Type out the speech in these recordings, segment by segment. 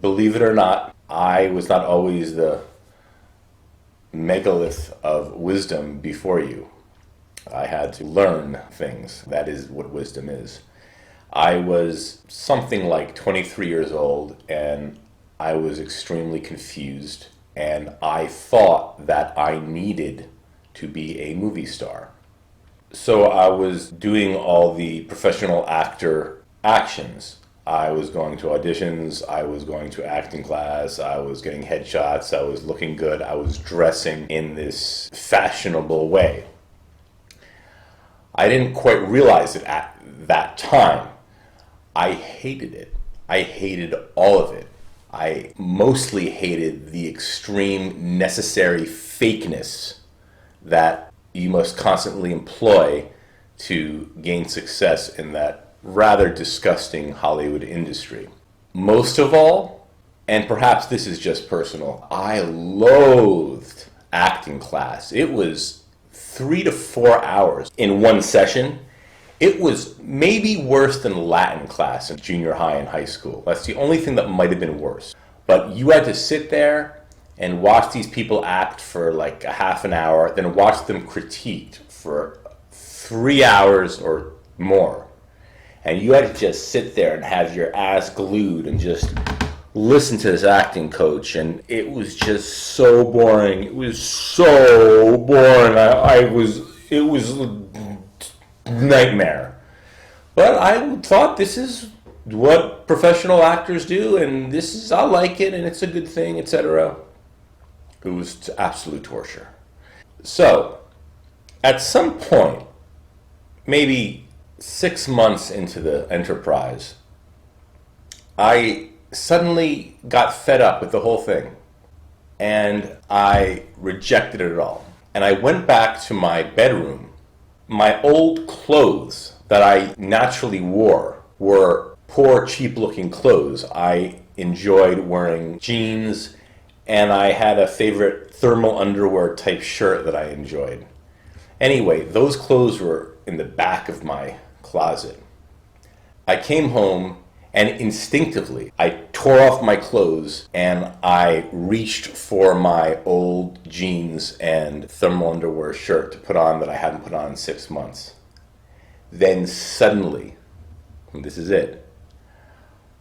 Believe it or not, I was not always the megalith of wisdom before you. I had to learn things. That is what wisdom is. I was something like 23 years old, and I was extremely confused, and I thought that I needed to be a movie star. So I was doing all the professional actor actions. I was going to auditions, I was going to acting class, I was getting headshots, I was looking good, I was dressing in this fashionable way. I didn't quite realize it at that time. I hated it. I hated all of it. I mostly hated the extreme necessary fakeness that you must constantly employ to gain success in that rather disgusting Hollywood industry. Most of all, and perhaps this is just personal, I loathed acting class. It was 3 to 4 hours in one session. It was maybe worse than Latin class in junior high and high school. That's the only thing that might have been worse. But you had to sit there and watch these people act for like a half an hour, then watch them critiqued for 3 hours or more. And you had to just sit there and have your ass glued and just listen to this acting coach. And it was just so boring. It was so boring. It was a nightmare. But I thought this is what professional actors do, and I like it, and it's a good thing, etc. It was absolute torture. So, at some point, maybe 6 months into the enterprise, I suddenly got fed up with the whole thing, and I rejected it all. And I went back to my bedroom. My old clothes that I naturally wore were poor, cheap-looking clothes. I enjoyed wearing jeans, and I had a favorite thermal underwear type shirt that I enjoyed. Anyway, those clothes were in the back of my closet. I came home, and instinctively I tore off my clothes and I reached for my old jeans and thermal underwear shirt to put on that I hadn't put on in 6 months. Then suddenly, and this is it,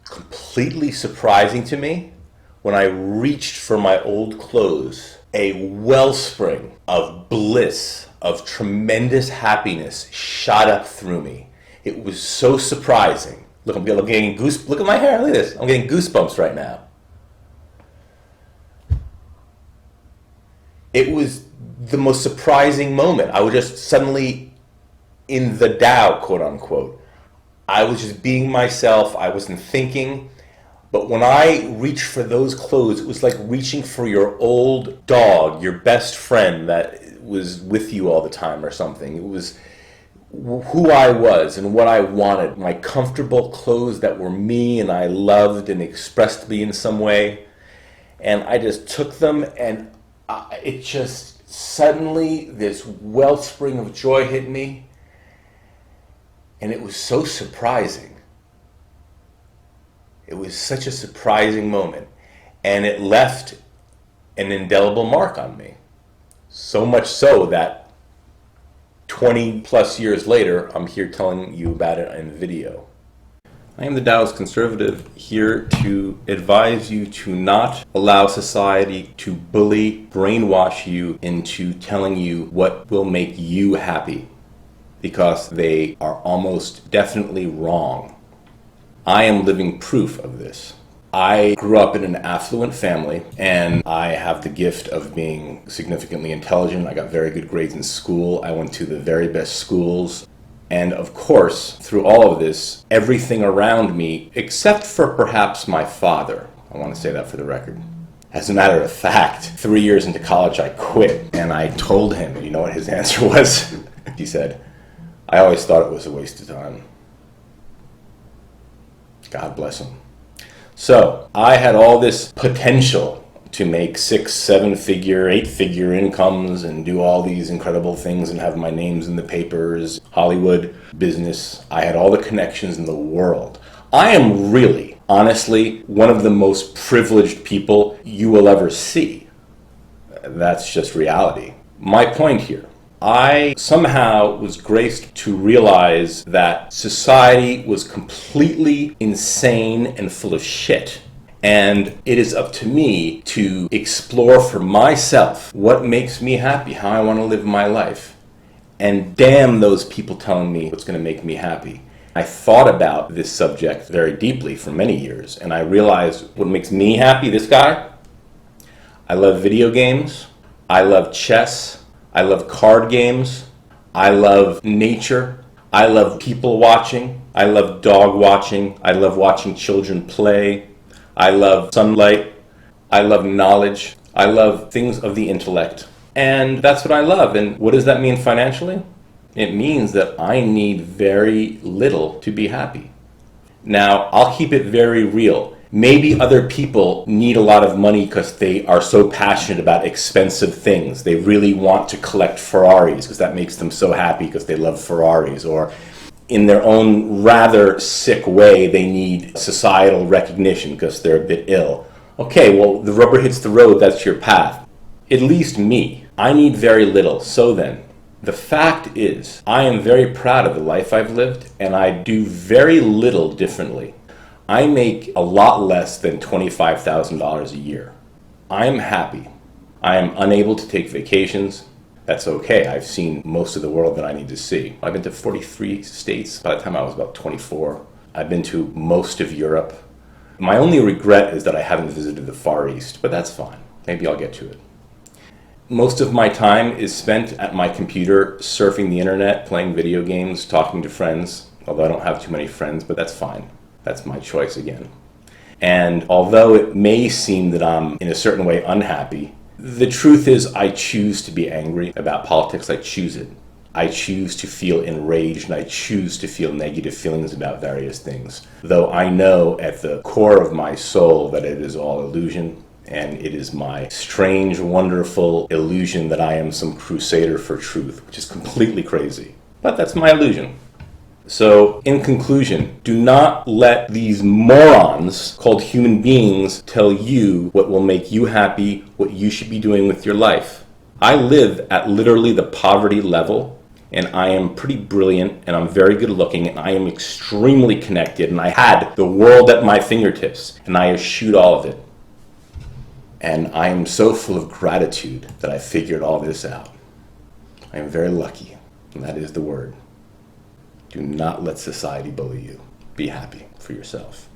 completely surprising to me, when I reached for my old clothes, a wellspring of bliss, of tremendous happiness shot up through me. It was so surprising. Look, I'm getting look at my hair, look at this. I'm getting goosebumps right now. It was the most surprising moment. I was just suddenly in the Tao, quote unquote. I was just being myself. I wasn't thinking. But when I reached for those clothes, it was like reaching for your old dog, your best friend that was with you all the time or something. It was who I was and what I wanted, my comfortable clothes that were me and I loved and expressed me in some way. And I just took them, and it just suddenly, this wellspring of joy hit me. And it was so surprising. It was such a surprising moment. And it left an indelible mark on me. So much so that 20 plus years later, I'm here telling you about it in video. I am the Taoist Conservative, here to advise you to not allow society to bully, brainwash you into telling you what will make you happy, because they are almost definitely wrong. I am living proof of this. I grew up in an affluent family, and I have the gift of being significantly intelligent. I got very good grades in school. I went to the very best schools. And of course, through all of this, everything around me, except for perhaps my father, I want to say that for the record. As a matter of fact, 3 years into college, I quit, and I told him, you know what his answer was? He said, "I always thought it was a waste of time." God bless him. So I had all this potential to make 6, 7-figure, 8-figure incomes and do all these incredible things and have my names in the papers, Hollywood, business. I had all the connections in the world. I am really honestly one of the most privileged people you will ever see. That's just reality. My point here, I somehow was graced to realize that society was completely insane and full of shit. And it is up to me to explore for myself what makes me happy, how I want to live my life. And damn those people telling me what's going to make me happy. I thought about this subject very deeply for many years, and I realized what makes me happy, this guy, I love video games, I love chess, I love card games, I love nature, I love people watching, I love dog watching, I love watching children play, I love sunlight, I love knowledge, I love things of the intellect. And that's what I love. And what does that mean financially? It means that I need very little to be happy. Now, I'll keep it very real. Maybe other people need a lot of money because they are so passionate about expensive things. They really want to collect Ferraris because that makes them so happy because they love Ferraris. Or in their own rather sick way, they need societal recognition because they're a bit ill. Okay, well, the rubber hits the road, that's your path. At least me. I need very little. So then, the fact is, I am very proud of the life I've lived, and I do very little differently. I make a lot less than $25,000 a year. I am happy. I am unable to take vacations. That's okay. I've seen most of the world that I need to see. I've been to 43 states by the time I was about 24. I've been to most of Europe. My only regret is that I haven't visited the Far East, but that's fine. Maybe I'll get to it. Most of my time is spent at my computer, surfing the internet, playing video games, talking to friends, although I don't have too many friends, but that's fine. That's my choice again. And although it may seem that I'm in a certain way unhappy, the truth is I choose to be angry about politics. I choose it. I choose to feel enraged, and I choose to feel negative feelings about various things. Though I know at the core of my soul that it is all illusion, and it is my strange, wonderful illusion that I am some crusader for truth, which is completely crazy. But that's my illusion. So, in conclusion, do not let these morons called human beings tell you what will make you happy, what you should be doing with your life. I live at literally the poverty level, and I am pretty brilliant, and I'm very good looking, and I am extremely connected, and I had the world at my fingertips, and I eschewed all of it. And I am so full of gratitude that I figured all this out. I am very lucky, and that is the word. Do not let society bully you. Be happy for yourself.